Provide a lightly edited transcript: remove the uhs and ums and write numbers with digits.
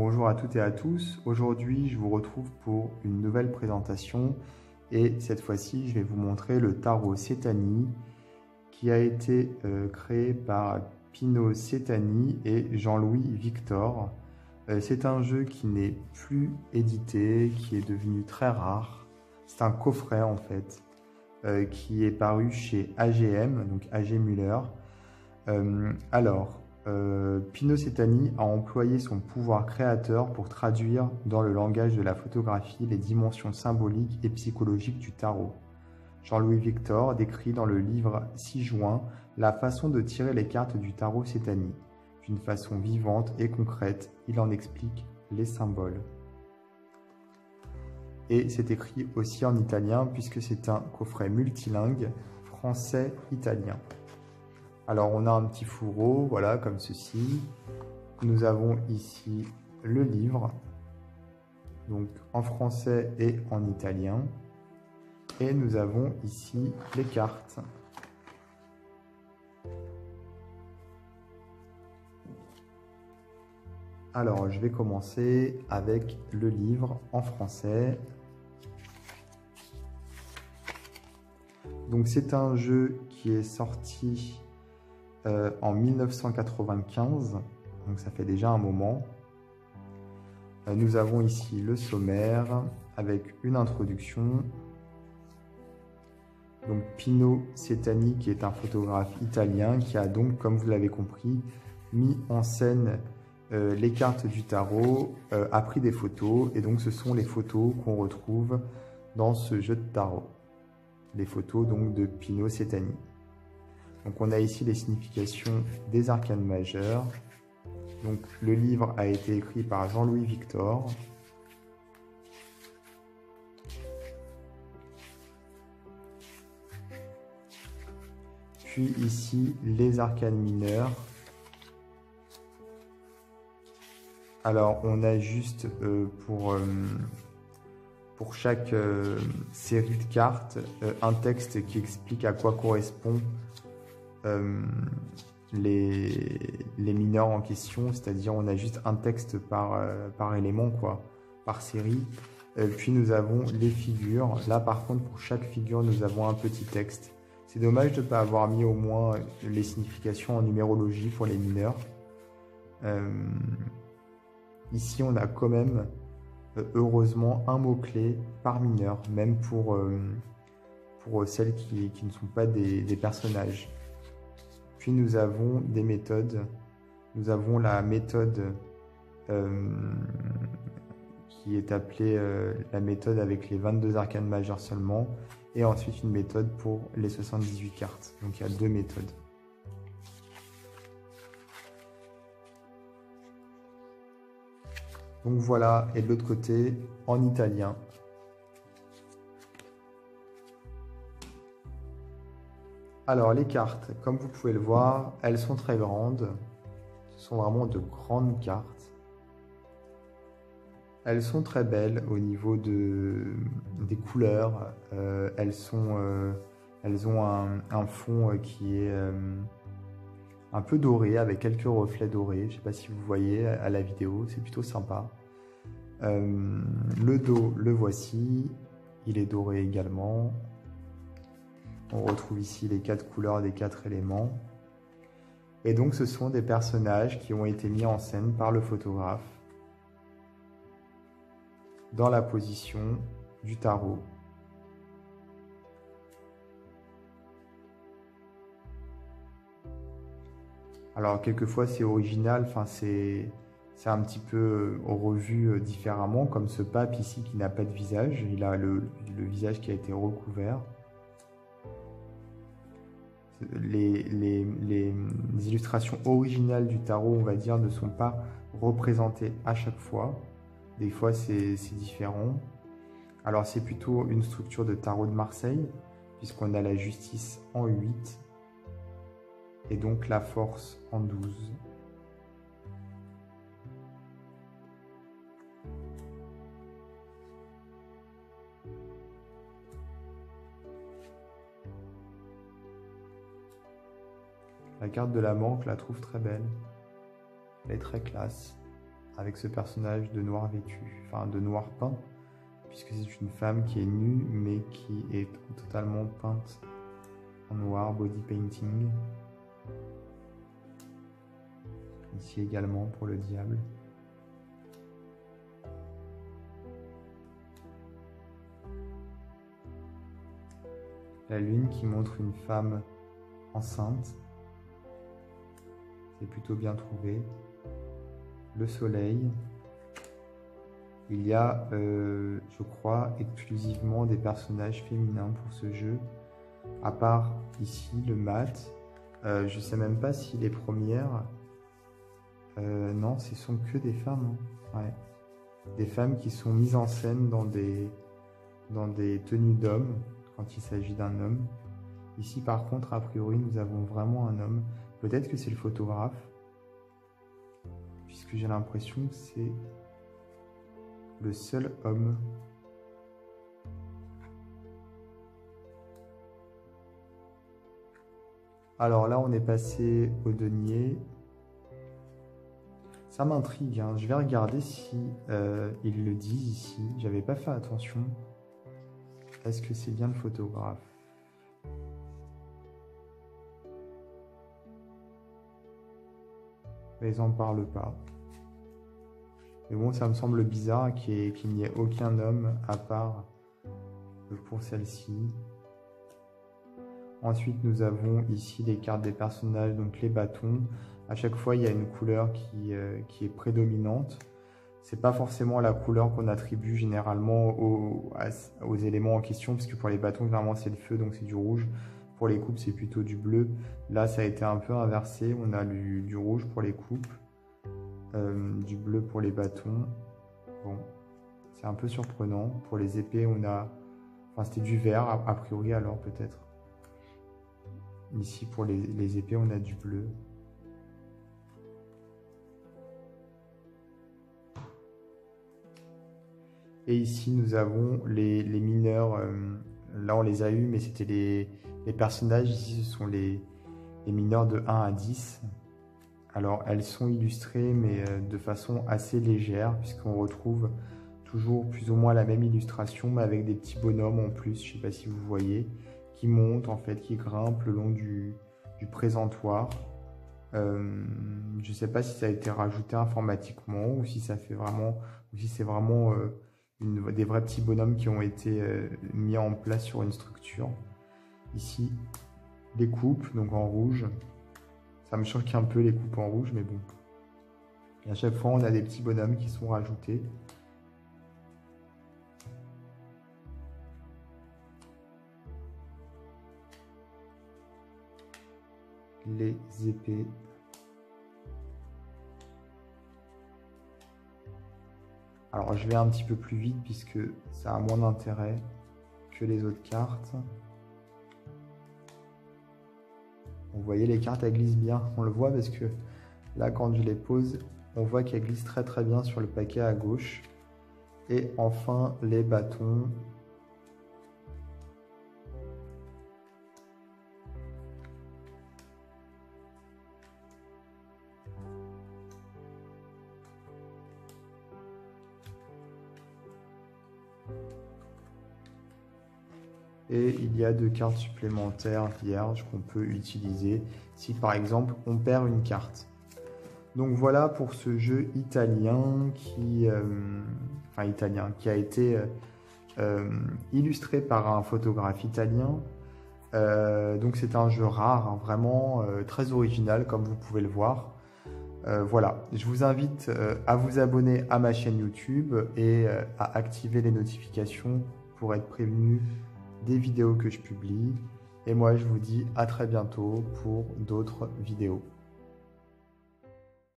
Bonjour à toutes et à tous. Aujourd'hui, je vous retrouve pour une nouvelle présentation et cette fois-ci, je vais vous montrer le tarot Setani qui a été créé par Pino Setani et Jean-Louis Victor. C'est un jeu qui n'est plus édité, qui est devenu très rare. C'est un coffret en fait qui est paru chez AGM, donc AG Müller. Pino Setani a employé son pouvoir créateur pour traduire dans le langage de la photographie les dimensions symboliques et psychologiques du tarot. Jean-Louis Victor décrit dans le livre 6 juin la façon de tirer les cartes du tarot Setani. D'une façon vivante et concrète, il en explique les symboles. Et c'est écrit aussi en italien puisque c'est un coffret multilingue français-italien. Alors on a un petit fourreau, voilà, comme ceci. Nous avons ici le livre, donc en français et en italien. Et nous avons ici les cartes. Alors je vais commencer avec le livre en français. Donc c'est un jeu qui est sorti en 1995, donc ça fait déjà un moment. Nous avons ici le sommaire avec une introduction. Donc Pino Setani, qui est un photographe italien, qui a donc, comme vous l'avez compris, mis en scène les cartes du tarot, a pris des photos, et donc ce sont les photos qu'on retrouve dans ce jeu de tarot. Les photos donc de Pino Setani. Donc on a ici les significations des arcanes majeures. Donc le livre a été écrit par Jean-Louis Victor. Puis ici les arcanes mineures. Alors on a juste pour chaque série de cartes un texte qui explique à quoi correspond les mineurs en question, c'est-à-dire on a juste un texte par élément, quoi, par série. Puis nous avons les figures. Là par contre pour chaque figure nous avons un petit texte. C'est dommage de ne pas avoir mis au moins les significations en numérologie pour les mineurs. Ici on a quand même heureusement un mot-clé par mineur, même pour celles qui ne sont pas des personnages. Puis nous avons des méthodes. Nous avons la méthode qui est appelée la méthode avec les 22 arcanes majeures seulement. Et ensuite une méthode pour les 78 cartes. Donc il y a deux méthodes. Donc voilà, et de l'autre côté, en italien. Alors les cartes, comme vous pouvez le voir, elles sont très grandes. Ce sont vraiment de grandes cartes. Elles sont très belles au niveau des couleurs. Elles ont un fond qui est un peu doré, avec quelques reflets dorés. Je ne sais pas si vous voyez à la vidéo, c'est plutôt sympa. Le dos, le voici. Il est doré également. On retrouve ici les 4 couleurs des 4 éléments. Et donc ce sont des personnages qui ont été mis en scène par le photographe dans la position du tarot. Alors quelquefois c'est original, enfin c'est un petit peu revu différemment, comme ce pape ici qui n'a pas de visage. Il a le visage qui a été recouvert. Les illustrations originales du tarot, on va dire, ne sont pas représentées à chaque fois. Des fois, c'est différent. Alors, c'est plutôt une structure de tarot de Marseille, puisqu'on a la justice en 8 et donc la force en 12. La carte de la mort, je la trouve très belle. Elle est très classe, avec ce personnage de noir vêtu, enfin de noir peint, puisque c'est une femme qui est nue mais qui est totalement peinte en noir, body painting. Ici également pour le diable. La lune qui montre une femme enceinte. C'est plutôt bien trouvé. Le soleil. Il y a, je crois, exclusivement des personnages féminins pour ce jeu. À part ici, le mat. Je sais même pas si les premières... non, ce sont que des femmes. Hein. Ouais. Des femmes qui sont mises en scène dans des tenues d'hommes, quand il s'agit d'un homme. Ici, par contre, a priori, nous avons vraiment un homme. Peut-être que c'est le photographe, puisque j'ai l'impression que c'est le seul homme. Alors là, on est passé au denier. Ça m'intrigue, hein. Je vais regarder si ils le disent ici. J'avais pas fait attention. Est-ce que c'est bien le photographe? Mais ils n'en parlent pas. Mais bon, ça me semble bizarre qu'il n'y ait aucun homme à part pour celle-ci. Ensuite, nous avons ici les cartes des personnages, donc les bâtons. À chaque fois, il y a une couleur qui est prédominante. C'est pas forcément la couleur qu'on attribue généralement aux éléments en question, puisque pour les bâtons, généralement, c'est le feu, donc c'est du rouge. Pour les coupes, c'est plutôt du bleu. Là, ça a été un peu inversé. On a du rouge pour les coupes, du bleu pour les bâtons. Bon, c'est un peu surprenant. Pour les épées, on a... Enfin, c'était du vert, a priori, alors peut-être. Ici, pour les épées, on a du bleu. Et ici, nous avons les mineurs. Là, on les a eus, mais c'était les personnages. Ici, ce sont les mineurs de 1 à 10. Alors, elles sont illustrées, mais de façon assez légère, puisqu'on retrouve toujours plus ou moins la même illustration, mais avec des petits bonhommes en plus. Je ne sais pas si vous voyez, qui montent, en fait, qui grimpent le long du présentoir. Je ne sais pas si ça a été rajouté informatiquement ou si ça fait vraiment, ou si c'est vraiment des vrais petits bonhommes qui ont été mis en place sur une structure. Ici, les coupes, donc en rouge. Ça me choque un peu les coupes en rouge, mais bon. Et à chaque fois, on a des petits bonhommes qui sont rajoutés. Les épées. Alors je vais un petit peu plus vite puisque ça a moins d'intérêt que les autres cartes. Vous voyez, les cartes elles glissent bien, on le voit parce que là quand je les pose, on voit qu'elles glissent très très bien sur le paquet à gauche. Et enfin les bâtons. Et il y a 2 cartes supplémentaires vierges qu'on peut utiliser si par exemple on perd une carte. Donc voilà pour ce jeu italien qui a été illustré par un photographe italien. Donc c'est un jeu rare, hein, vraiment très original comme vous pouvez le voir. Voilà, je vous invite à vous abonner à ma chaîne YouTube et à activer les notifications pour être prévenu des vidéos que je publie. Et moi, je vous dis à très bientôt pour d'autres vidéos.